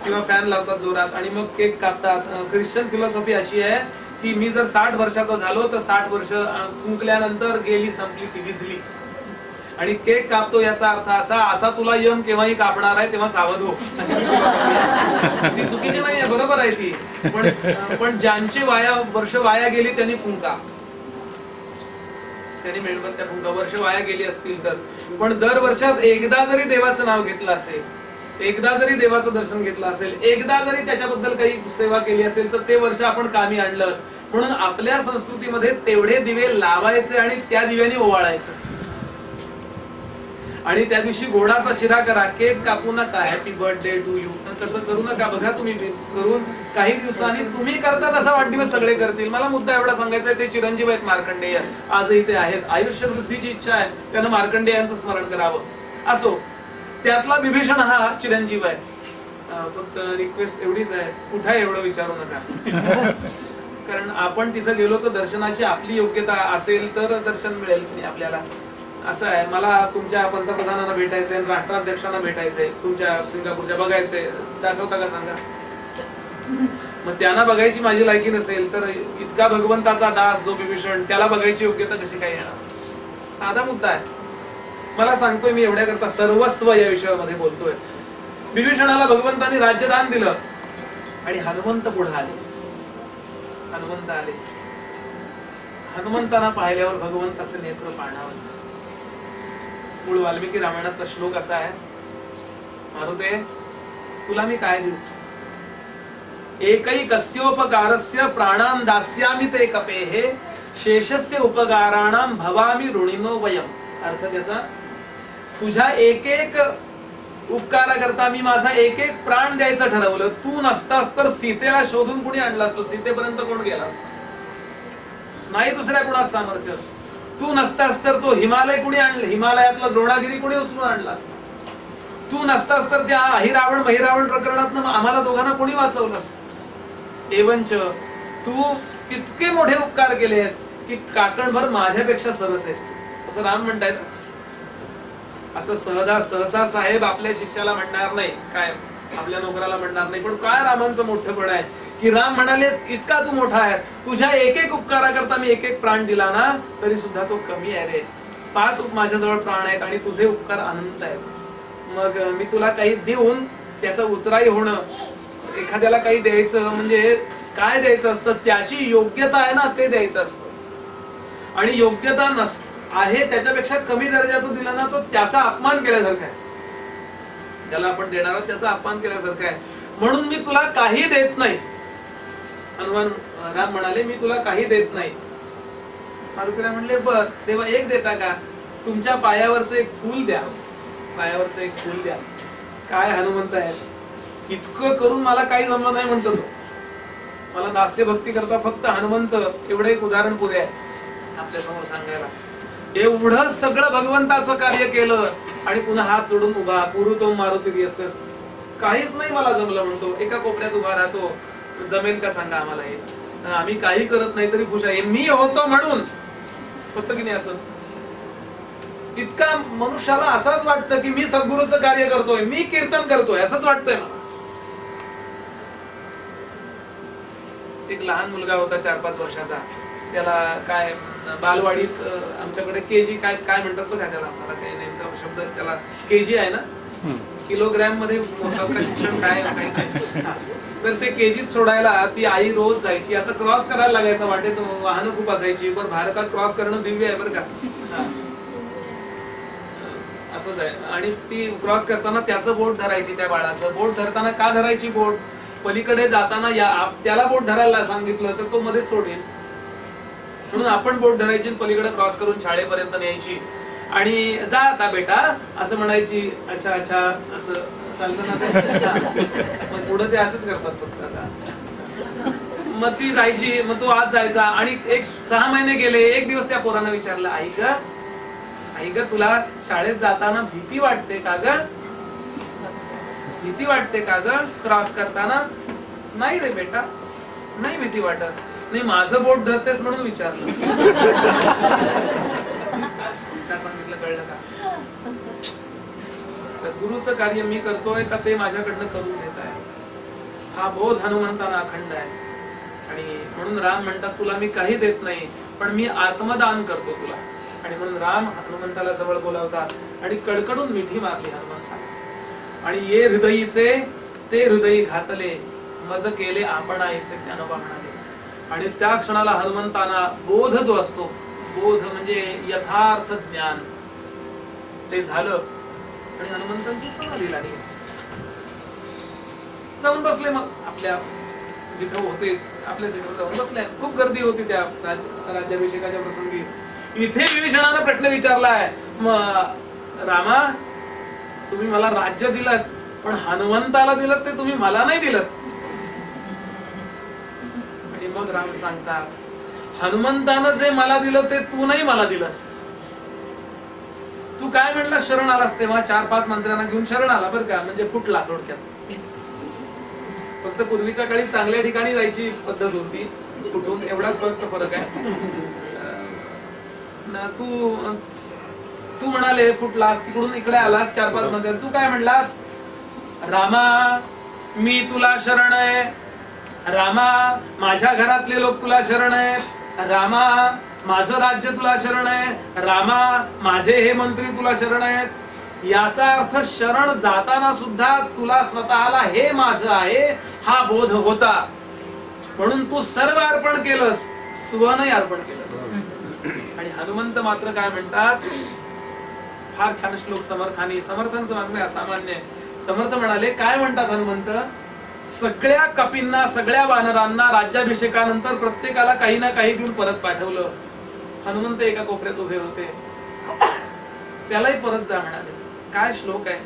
किंवा फॅन लावतात जोरात आणि मग केक कापतात. ख्रिश्चन फिलॉसॉफी अशी आहे की मी जर 60 वर्षाचा झालो तर 60 वर्ष फुंकल्यानंतर गेली, संपली, ती विझली. आणि केक कापतो याचा अर्थ असा तुला यम केव्हाही कापणार आहे तेव्हा सावध हो. ती चुकीची नाही आहे, बरोबर आहे ती. पण ज्यांची वर्ष वाया गेली त्यांनी फुंका, त्यांनी मेणबत्त्या फुंका, वर्ष वाया गेली असतील तर. पण दर वर्षात एकदा जरी देवाचं नाव घेतलं असेल, एकदा जरी देवाचं दर्शन घेतलं असेल, एकदा जरी त्याच्याबद्दल काही सेवा केली असेल तर ते वर्ष आपण कामी आणलं. म्हणून आपल्या संस्कृतीमध्ये तेवढे दिवे लावायचे आणि त्या दिव्याने ओवाळायचं. आणि त्या दिवशी गोडाचा शिरा करा, केक कापू नका, हॅपी बर्थडे टू यू, तसं करू नका. बघा तुम्ही करून काही दिवसांनी तुम्ही करता तसा वाढदिवस सगळे करतील. मला मुद्दा एवढा सांगायचा आहे, ते चिरंजीव आहेत मार्कंडेय, आजही ते आहेत. आयुष्य वृद्धीची इच्छा आहे, त्यानं मार्कंडेयांचं स्मरण करावं. असो, त्यातला विभीषण हा चिरंजीव आहे. फक्त रिक्वेस्ट एवढीच आहे, कुठे आहे एवढं विचारू नका. कारण आपण तिथं गेलो तर दर्शनाची आपली योग्यता असेल तर दर्शन मिळेल की नाही आपल्याला. असं आहे, मला तुमच्या पंतप्रधानांना भेटायचंय, राष्ट्राध्यक्षांना भेटायचंय, तुमच्या सिंगापूरच्या बघायचंय, दाखवता का सांगा? मग त्यांना बघायची माझी लायकी नसेल तर इतका भगवंताचा दास जो विभीषण, त्याला बघायची योग्यता कशी काय येणार? साधा मुद्दा आहे. मला सांगतोय मी एवढ्या करता सर्वस्व या विषयामध्ये बोलतोय. विभीषणाला भगवंतांनी राज्यदान दिलं आणि हनुमंत पुढे आले. हनुमंत आले, हनुमंतांना पाहिल्यावर भगवंताचे नेत्र पाणावले. मूळ वाल्मिकी रामायणातला श्लोक असा आहे, मारुते तुला मी काय देऊ? एकैकस्योपकारस्य प्राणां दास्यामि ते कपेहे शेषस्य उपकाराणां भवामि ऋणिनो वयम. अर्थ त्याचा, तुझ्या एक एक उपकाराकरता मी माझा एक एक प्राण द्यायचं ठरवलं. तू नसतास तर सीतेला शोधून कुणी आणलं असतं? सीतेपर्यंत कोण गेला असता? नाही दुसऱ्या कुणात सामर्थ्य. तू नसतास तर तो हिमालय कुणी आणलं? हिमालयातला द्रोणागिरी कुणी उचलून आणला असता? तू नसतास तर त्या अहिरावण महिरावण प्रकरणात आम्हाला दोघांना कोणी वाचवलं असतं? एवंच तू इतके मोठे उपकार केलेस की काकणभर माझ्यापेक्षा सरस आहेस तू, असं राम म्हणतायत. असं सहसा साहेब आपल्या शिष्याला म्हणणार नाही, काय आपल्या नोकराला म्हणणार नाही. पण काय रामांचं मोठंपण आहे की राम म्हणाले इतका तू मोठा आहेस, तुझ्या एक एक उपकाराकरता मी एक एक प्राण दिला ना तरी सुद्धा तो कमी आहे रे. 5 माझ्याजवळ प्राण आहेत आणि तुझे उपकार अनंत आहेत. मग मी तुला काही देऊन त्याचं उतराई होणं, एखाद्याला काही द्यायचं म्हणजे काय द्यायचं असतं, त्याची योग्यता आहे ना ते द्यायचं असतं. आणि योग्यता आहे त्याच्यापेक्षा कमी दर्जाचं दिलं ना तो त्याचा अपमान केल्यासारखा आहे. ज्याला आपण देणार आहोत त्याचा अपमान केल्यासारखा आहे. म्हणून मी तुला काही देत नाही. हनुमान राम म्हणाले मी तुला काही देत नाही. मारुतीला म्हणले बर तेव्हा एक देता का? तुमच्या पायावरचं एक फूल द्या. पायावरचं एक फूल द्या. काय हनुमंत आहेत, इतकं करून मला काही जमलं नाही म्हणतो तो. मला दास्य भक्ती करता फक्त हनुमंत एवढं एक उदाहरण पुरे आहे आपल्या समोर सांगायला. एवढं सगळं भगवंताचं कार्य केलं आणि पुन्हा हात जोडून उभा, पुरुतो मारुती असं काहीच नाही मला जमलं म्हणतो. एका कोपऱ्यात उभा राहतो. जमेल का सांगा आम्हाला हे? आम्ही काही करत नाही तरी खुश आहे, मी होतो म्हणून. होतं की नाही असं? इतका मनुष्याला असंच वाटतं की मी सद्गुरूचं कार्य करतोय, मी कीर्तन करतोय, असंच वाटतंय मला. एक लहान मुलगा होता 4-5 वर्षाचा. त्याला काय बालवाडीत आमच्याकडे केजी काय काय म्हणतात बघा त्याला, मला काही नेमका शब्द त्याला केजी आहे ना, किलोग्रॅम मध्ये मोजतात का शिक्षण काय काही. तर ते केजीत सोडायला ती आई रोज जायची. आता क्रॉस करायला लागायचं वाटेत, वाहनं खूप असायची. पण भारतात क्रॉस करणं दिव्य आहे बरं का. असंच आहे. आणि ती क्रॉस करताना त्याचं बोट धरायची, त्या बाळाचं बोट धरताना का धरायची बोट? पलीकडे जाताना त्याला बोट धरायला सांगितलं तर तो मध्येच सोडेल, म्हणून आपण बोट धरायची, पलीकडे क्रॉस करून शाळेपर्यंत न्यायची. आणि जा आता बेटा असं म्हणायची. अच्छा अच्छा असं चालतं ना. मग पुढे ते असंच करतात फक्त आता. मग ती जायची, मग तो आज जायचा. आणि 6 महिने गेले. एक दिवस त्या पोरानं विचारलं, आई ग तुला शाळेत जाताना भीती वाटते का ग? भीती वाटते का ग क्रॉस करताना? नाही रे बेटा, नाही भीती वाटत. नाही माझं बोट धरतेस म्हणून विचारलं. काय सांगितलं कळलं का? सद्गुरूचं कार्य मी करतोय का ते माझ्याकडनं करून घेत आहे, हा बोध हनुमंतांना अखंड आहे. आणि म्हणून राम म्हणतात तुला मी काही देत नाही पण मी आत्मदान करतो तुला. आणि म्हणून राम हनुमंताला जवळ बोलावतात आणि कडकडून मिठी मारली हनुमंत. आणि ये हृदयीचे ते हृदयी घातले मज केले आपण आईचे ज्ञानोबा म्हणाले. आणि त्या क्षणाला हनुमंतांना बोध जो असतो, बोध म्हणजे यथार्थ ज्ञान, ते झालं. आणि हनुमंतांची समाधी लागली. जाऊन बसले मग आपल्या जिथं होतेच आपल्या सीटवर जाऊन बसले. खूप गर्दी होती त्या राज्याभिषेकाच्या प्रसंगी. इथे विभीषणानं प्रश्न विचारलाय, रामा तुम्ही मला राज्य दिलं पण हनुमंताला दिलं ते तुम्ही मला नाही दिलं. आणि मग राम सांगतात हनुमंतानं जे मला दिलं ते तू नाही मला दिलंस. तू काय म्हणला शरण आलास तेव्हा 4-5 मंत्र्यांना घेऊन शरण आला बरं का, म्हणजे फुटला थोडक्यात. फक्त पूर्वीच्या काळी चांगल्या ठिकाणी जायची पद्धत होती, कुठून एवढाच फरक आहे. तू म्हणाले फुटलास, तिकडून इकडे आलास 4-5 मंत्र्या, तू काय म्हणलास? रामा मी तुला शरण आहे, रामा माझ्या घरातले लोक तुला शरण आहेत, रामा माझं राज्य तुला शरण आहे, रामा माझे हे मंत्री तुला शरण आहेत. याचा अर्थ शरण जाताना सुद्धा तुला स्वतःला हे माझं आहे हा बोध होता, म्हणून तू सर्व अर्पण केलंस, स्व नाही अर्पण केलंस. आणि हनुमंत मात्र काय म्हणतात, फार छान श्लोक समर्थानी, समर्थांचं वागणे असामान्य. समर्थ म्हणाले, काय म्हणतात हनुमंत, सगळ्या कपींना सगळ्या वानरांना राज्याभिषेकानंतर प्रत्येकाला काही ना काही देऊन परत पाठवलं. हनुमंत एका कोपऱ्यात उभे होते, त्यालाही परत जा म्हणाले. काय श्लोक आहे,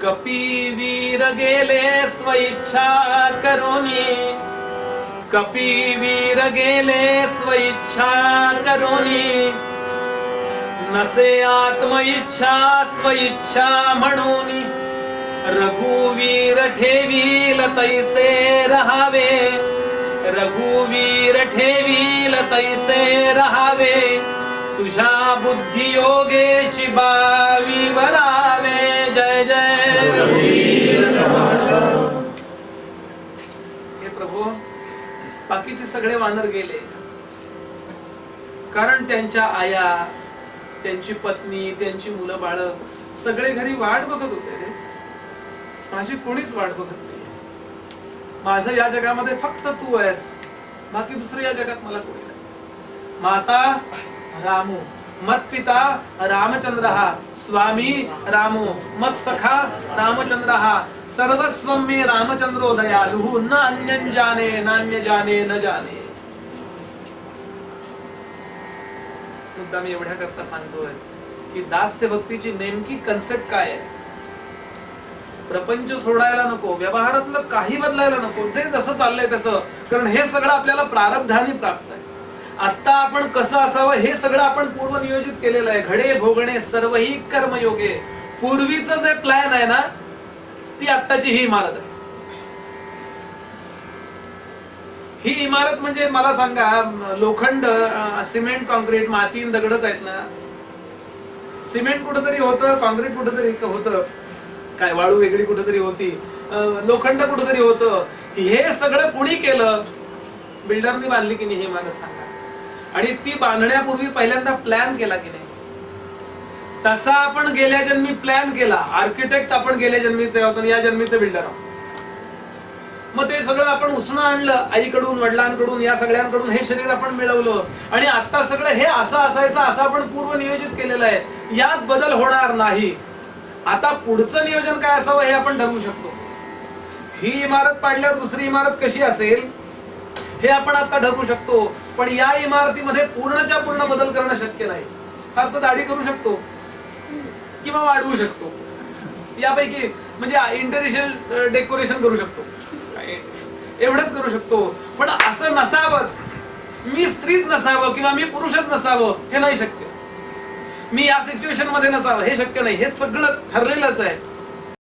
कपीवीर गेले स्वइच्छा करोनी, कपीवीर गेले स्वइच्छा करोनी, नसे आत्मइच्छा स्वइच्छा म्हणून, रघुवीर ठेवील तैसे रहावे, रघुवीर ठेवील तैसे रहावे, तुझ्या बुद्धी योगेची बावी वरावे. जय जय रघुवीर. हे प्रभू, बाकीचे सगळे वानर गेले, कारण त्यांच्या आया, त्यांची पत्नी, त्यांची मुलं बाळ सगळे घरी वाट बघत होते रे. माझी कोणीच वाट बघत नाही. माझं या जगामध्ये फक्त तू आहेस, बाकी दुसरं या जगात मला कोणी नाही. माता रामो, मत पिता रामचंद्र, स्वामी रामो, मत सखा रामचंद्र, सर्वस्व मे रामचंद्रो दयालु, न अन्यं जाने नान्य जाने न जाने. मुद्दा मी एवढ्या करता सांगतोय की दास्य भक्तीची नेमकी कन्सेप्ट काय आहे. प्रपंच सोडायला नको, व्यवहारातलं काही बदलायला नको, जे जसं चाललंय तसं, कारण हे सगळं आपल्याला प्रारब्धाने प्राप्त आहे. आता आपण कसं असावं हे सगळं आपण पूर्वनियोजित केलेलं आहे. घडे भोगणे सर्वही कर्मयोगे. पूर्वीचं जे प्लॅन आहे ना, ती आत्ताची ही इमारत आहे. ही इमारत म्हणजे मला सांगा, लोखंड, सिमेंट, कॉन्क्रीट, माती, दगडच आहेत ना. सिमेंट कुठेतरी होतं, कॉन्क्रीट कुठेतरी होतं, काय वाळू वेगळी कुठेतरी होती, लोखंड कुठेतरी होतं. हे सगळं कुणी केलं? बिल्डरनी बांधली की नाही ही इमारत सांगा. आणि ती बांधण्यापूर्वी पहिल्यांदा प्लॅन केला की नाही? तसा आपण गेल्या जन्मी प्लॅन केला. आर्किटेक्ट आपण गेल्या जन्मीचे आहोत आणि या जन्मीचे बिल्डर आहोत. मग ते सगळं आपण उसणं आणलं आईकडून, वडिलांकडून, या सगळ्यांकडून हे शरीर आपण मिळवलं. आणि आता सगळं हे असं असायचं असं आपण पूर्व नियोजित केलेलं आहे. यात बदल होणार नाही. आता पुढचं नियोजन काय असावं हे आपण ठरवू शकतो. ही इमारत पाडल्यावर दुसरी इमारत कशी असेल हे आपण आता ठरवू शकतो. पण या इमारतीमध्ये पूर्णच्या पूर्ण बदल करणं शक्य नाही. फक्त दाढी करू शकतो किंवा वाढवू शकतो, यापैकी म्हणजे इंटेरियर डेकोरेशन करू शकतो, एवढंच करू शकतो. पण असं नसावंच, मी स्त्रीच नसावं किंवा मी पुरुषच नसावं हे नाही शक्य. मी या सिच्युएशन मध्ये नसावं हे शक्य नाही. हे सगळं ठरलेलंच आहे.